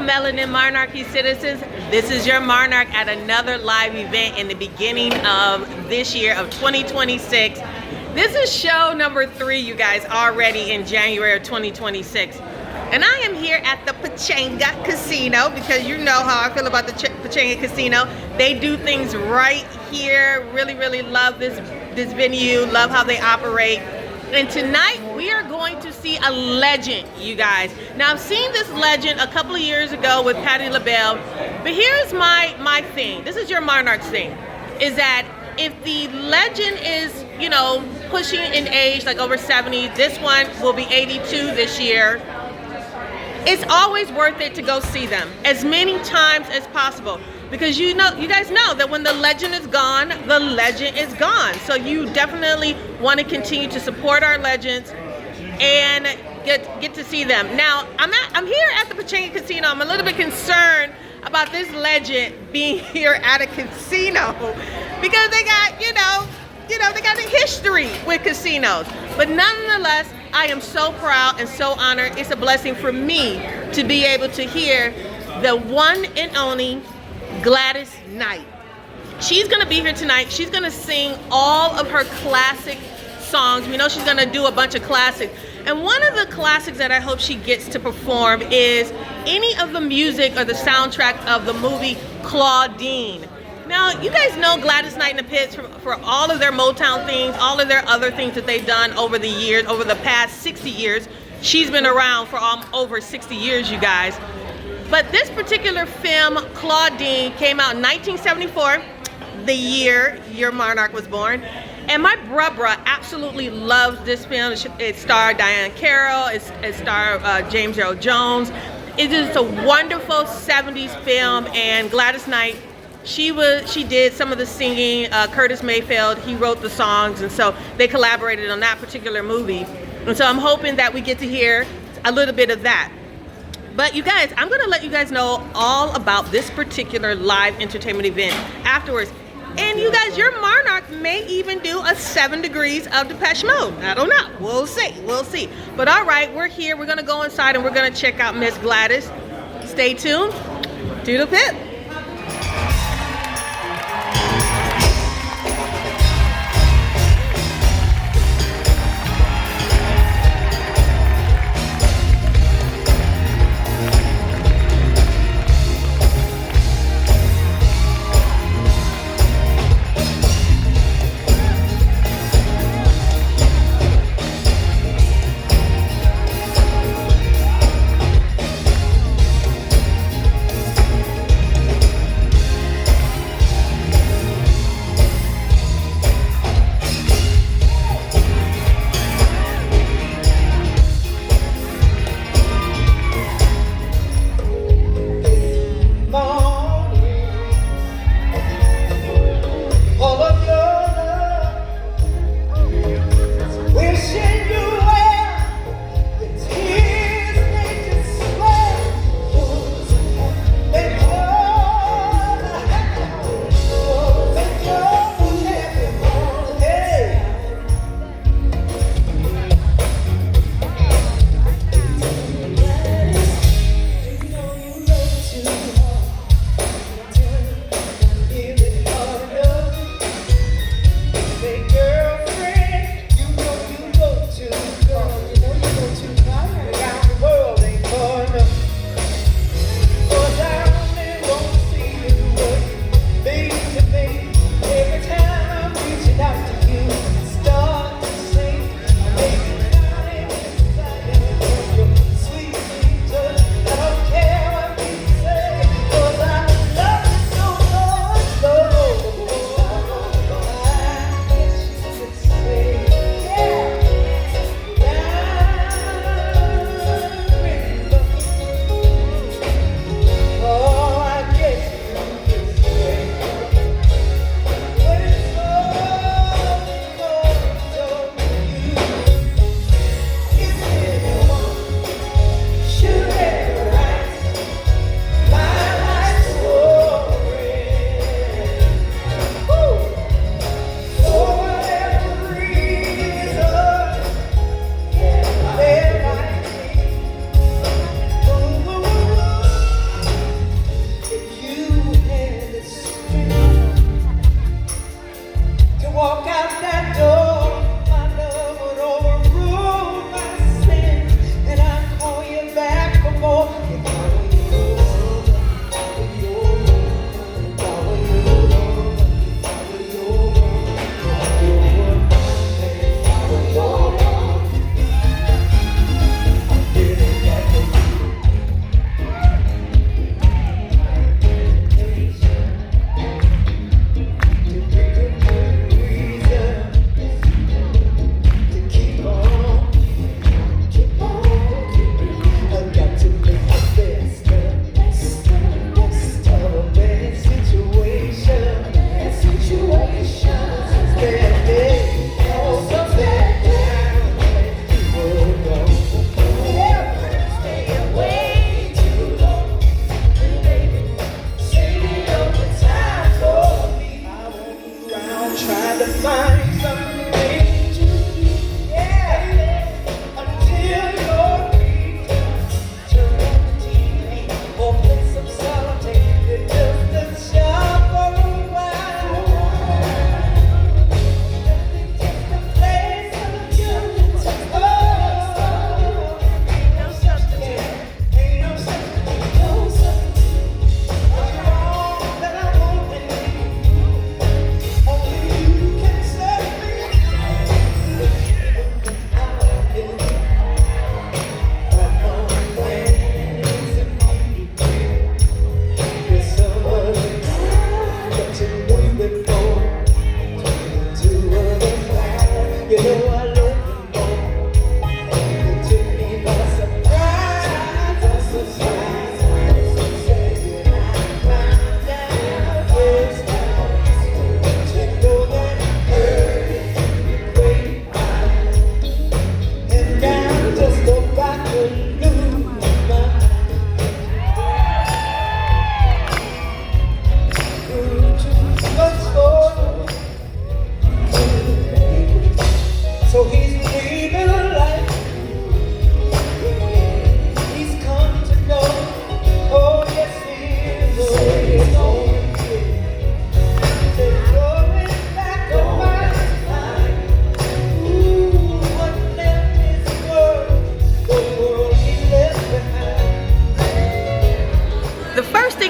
Melanin Monarchy citizens. This is your Monarch at another live event in the beginning of this year of 2026. This is show number 3, you guys, already in January of 2026. And I am here at the Pechanga Casino because you know how I feel about the Pechanga Casino. They do things right here. Really, really love this venue. Love how they operate. And tonight we are going to see a legend, you guys. Now I've seen this legend a couple of years ago with Patti LaBelle, but here's my thing. This is your Monarch thing, is that if the legend is, you know, pushing in age, like over 70, this one will be 82 this year. It's always worth it to go see them as many times as possible, because you guys know that when the legend is gone, the legend is gone. So you definitely want to continue to support our legends and get to see them. Now I'm here at the Pechanga Casino. I'm a little bit concerned about this legend being here at a casino because they got they got a history with casinos. But nonetheless, I am so proud and so honored. It's a blessing for me to be able to hear the one and only Gladys Knight. She's gonna be here tonight. She's gonna sing all of her classic songs. We know she's gonna do a bunch of classics. And one of the classics that I hope she gets to perform is any of the music or the soundtrack of the movie Claudine. Now, you guys know Gladys Knight and the Pits for all of their Motown things, all of their other things that they've done over the years, over the past 60 years. She's been around for over 60 years, you guys. But this particular film, Claudine, came out in 1974, the year your Monarch was born. And my bruh absolutely loves this film. It starred Diane Carroll, it starred James Earl Jones. It is a wonderful 70s film, and Gladys Knight, she did some of the singing. Curtis Mayfield, he wrote the songs, and so they collaborated on that particular movie. And so I'm hoping that we get to hear a little bit of that. But you guys, I'm gonna let you guys know all about this particular live entertainment event afterwards. And you guys, your Monarch may even do a 7 degrees of Depeche Mode. I don't know, we'll see. But all right, we're here, we're gonna go inside and we're gonna check out Miss Gladys. Stay tuned to the pit.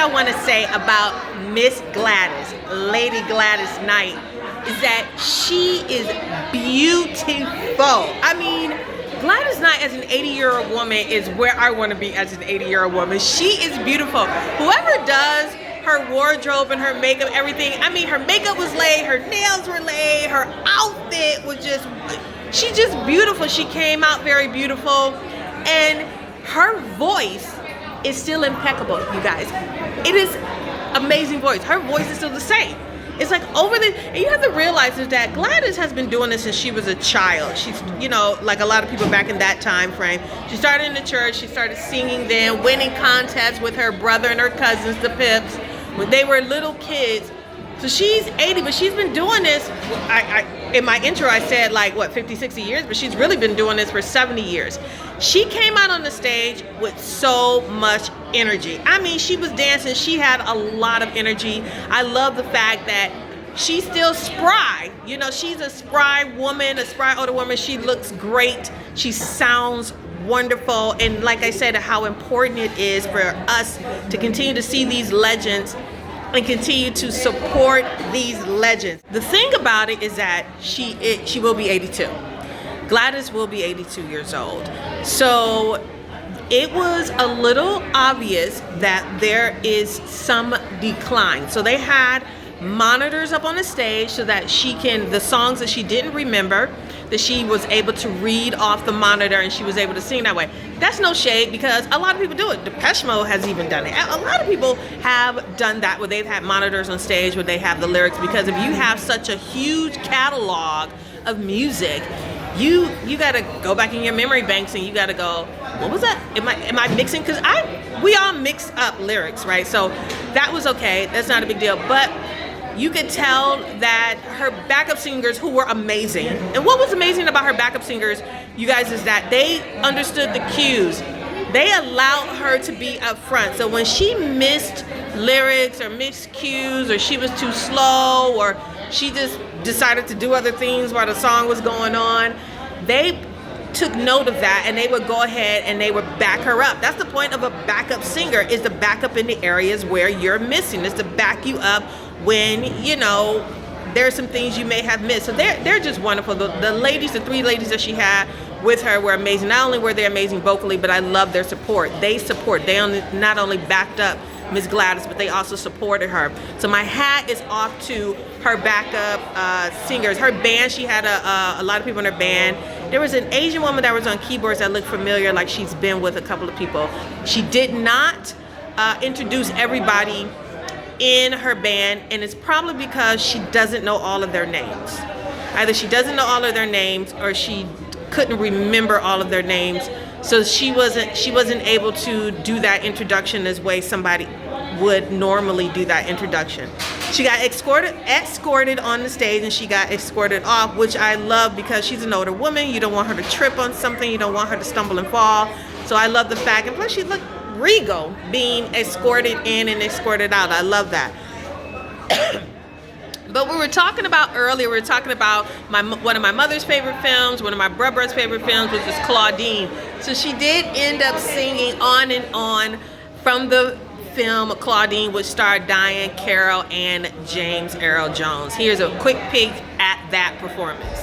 I want to say about Miss Gladys, Lady Gladys Knight, is that she is beautiful. I mean, Gladys Knight as an 80-year-old woman is where I want to be as an 80-year-old woman. She is beautiful. Whoever does her wardrobe and her makeup, everything, I mean, her makeup was laid, her nails were laid, her outfit was just, she's just beautiful. She came out very beautiful, and her voice is still impeccable, you guys. It is amazing voice. Her voice is still the same. It's like and you have to realize is that Gladys has been doing this since she was a child. She's, you know, like a lot of people back in that time frame. She started in the church, she started singing then, winning contests with her brother and her cousins, the Pips, when they were little kids. So she's 80, but she's been doing this, in my intro I said like, what, 50, 60 years, but she's really been doing this for 70 years. She came out on the stage with so much energy. I mean, she was dancing, she had a lot of energy. I love the fact that she's still spry. You know, she's a spry woman, a spry older woman. She looks great. She sounds wonderful. And like I said, how important it is for us to continue to see these legends and continue to support these legends. The thing about it is that she will be 82. Gladys will be 82 years old. So it was a little obvious that there is some decline. So they had monitors up on the stage so that the songs that she didn't remember, that she was able to read off the monitor and she was able to sing that way. That's no shade because a lot of people do it. Depeche Mode has even done it. A lot of people have done that where they've had monitors on stage where they have the lyrics, because if you have such a huge catalog of music, you got to go back in your memory banks and you got to go, what was that? Am I mixing? Because we all mix up lyrics, right? So that was okay. That's not a big deal. But you could tell that her backup singers, who were amazing, and what was amazing about her backup singers, you guys, is that they understood the cues. They allowed her to be up front. So when she missed lyrics or missed cues, or she was too slow, or she just decided to do other things while the song was going on, they took note of that and they would go ahead and they would back her up. That's the point of a backup singer, is to back up in the areas where you're missing, is to back you up when, you know, there's some things you may have missed. So they're just wonderful. The ladies, the three ladies that she had with her were amazing. Not only were they amazing vocally, but I love their support. They not only backed up Miss Gladys, but they also supported her. So my hat is off to her backup singers. Her band, she had a lot of people in her band. There was an Asian woman that was on keyboards that looked familiar, like she's been with a couple of people. She did not introduce everybody in her band, and it's probably because she doesn't know all of their names. Either she doesn't know all of their names or she couldn't remember all of their names. So she wasn't able to do that introduction as way somebody would normally do that introduction. She got escorted on the stage, and she got escorted off, which I love because she's an older woman. You don't want her to trip on something. You don't want her to stumble and fall. So I love the fact, and plus she looked regal being escorted in and escorted out. I love that. But we were talking about earlier, we were talking about one of my mother's favorite films, one of my brother's favorite films, which is Claudine. So she did end up singing On and On from the film Claudine, which starred Diane Carroll and James Earl Jones. Here's a quick peek at that performance.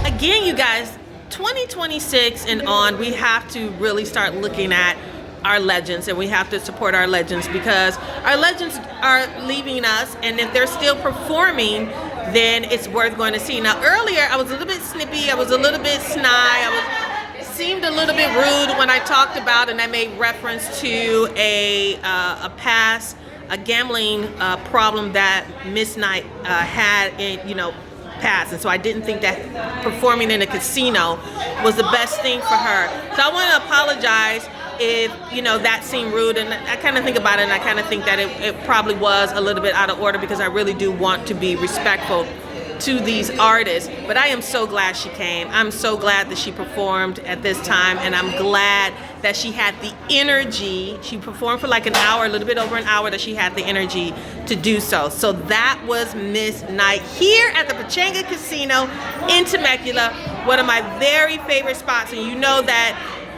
Again, you guys, 2026 and on, we have to really start looking at our legends, and we have to support our legends, because our legends are leaving us, and if they're still performing, then it's worth going to see. Now earlier I was a little bit snippy, I was a little bit snide, seemed a little bit rude when I talked about, and I made reference to a gambling problem that Miss Knight had in, past, and so I didn't think that performing in a casino was the best thing for her. So I want to apologize if that seemed rude, and I kind of think about it, and I kind of think that it probably was a little bit out of order, because I really do want to be respectful to these artists, but I am so glad she came. I'm so glad that she performed at this time, and I'm glad that she had the energy. She performed for like an hour, a little bit over an hour, that she had the energy to do so. So that was Miss Night here at the Pechanga Casino in Temecula, one of my very favorite spots. And you know that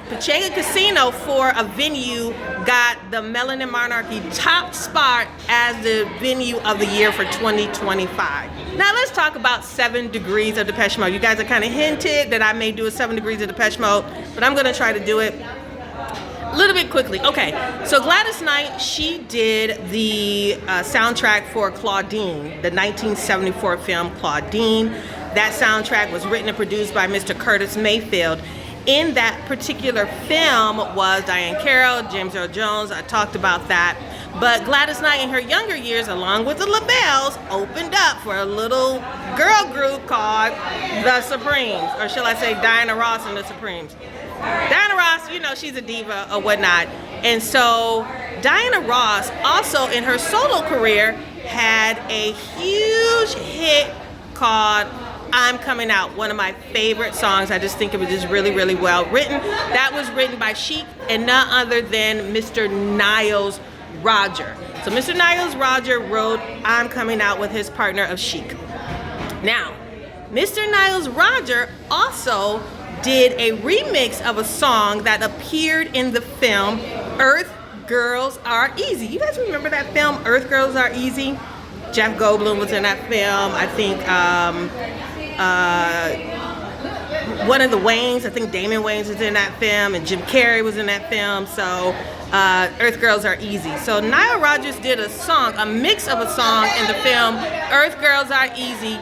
Pechanga Casino, for a venue, got the Melanin Monarchy top spot as the venue of the year for 2025. Now let's talk about 7 Degrees of Depeche Mode. You guys have kind of hinted that I may do a 7 Degrees of Depeche Mode, but I'm gonna try to do it a little bit quickly. Okay, so Gladys Knight, she did the soundtrack for Claudine, the 1974 film Claudine. That soundtrack was written and produced by Mr. Curtis Mayfield. In that particular film was Diane Carroll, James Earl Jones. I talked about that. But Gladys Knight in her younger years, along with the LaBelles, opened up for a little girl group called The Supremes, or shall I say Diana Ross and The Supremes. Diana Ross, you know, she's a diva or whatnot. And so Diana Ross also in her solo career had a huge hit called I'm Coming Out, one of my favorite songs. I just think it was just really, really well written. That was written by Chic and none other than Mr. Niles Rodger. So Mr. Niles Rodger wrote I'm Coming Out with his partner of Chic. Now, Mr. Niles Rodger also did a remix of a song that appeared in the film Earth Girls Are Easy. You guys remember that film, Earth Girls Are Easy? Jeff Goldblum was in that film. I think one of the Waynes, I think Damon Wayans was in that film, and Jim Carrey was in that film. So Earth Girls Are Easy. So Nile Rodgers did a song, a mix of a song in the film Earth Girls Are Easy,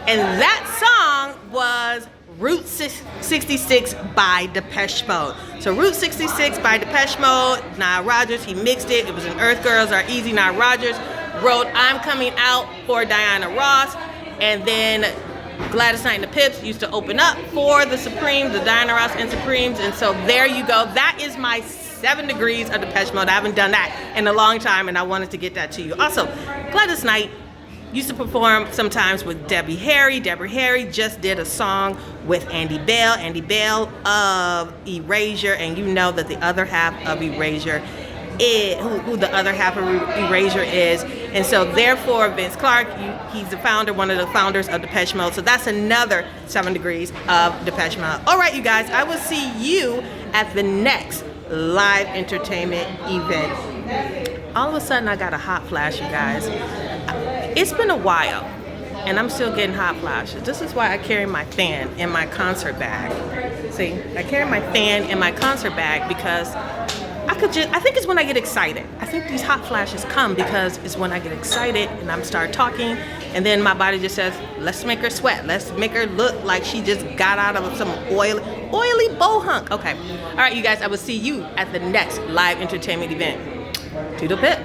and that song was Route 66 by Depeche Mode. So Route 66 by Depeche Mode, Nile Rodgers, he mixed it. It was in Earth Girls Are Easy. Nile Rodgers wrote I'm Coming Out for Diana Ross, and then Gladys Knight and the Pips used to open up for the Supremes, the Diana Ross and Supremes. And so there you go. That is my 7 Degrees of Depeche Mode. I haven't done that in a long time, and I wanted to get that to you. Also, Gladys Knight used to perform sometimes with Debbie Harry. Debbie Harry just did a song with Andy Bell. Andy Bell of Erasure, and you know that the other half of Erasure is, who the other half of Erasure is. And so therefore, Vince Clarke, he's the founder, one of the founders of Depeche Mode. So that's another 7 Degrees of Depeche Mode. All right, you guys, I will see you at the next live entertainment event. All of a sudden, I got a hot flash, you guys. It's been a while, and I'm still getting hot flashes. This is why I carry my fan in my concert bag. See, I carry my fan in my concert bag because I think it's when I get excited. I think these hot flashes come because it's when I get excited and I'm start talking, and then my body just says, let's make her sweat. Let's make her look like she just got out of some oily bow hunk. Okay. All right, you guys, I will see you at the next live entertainment event. Toodle pip.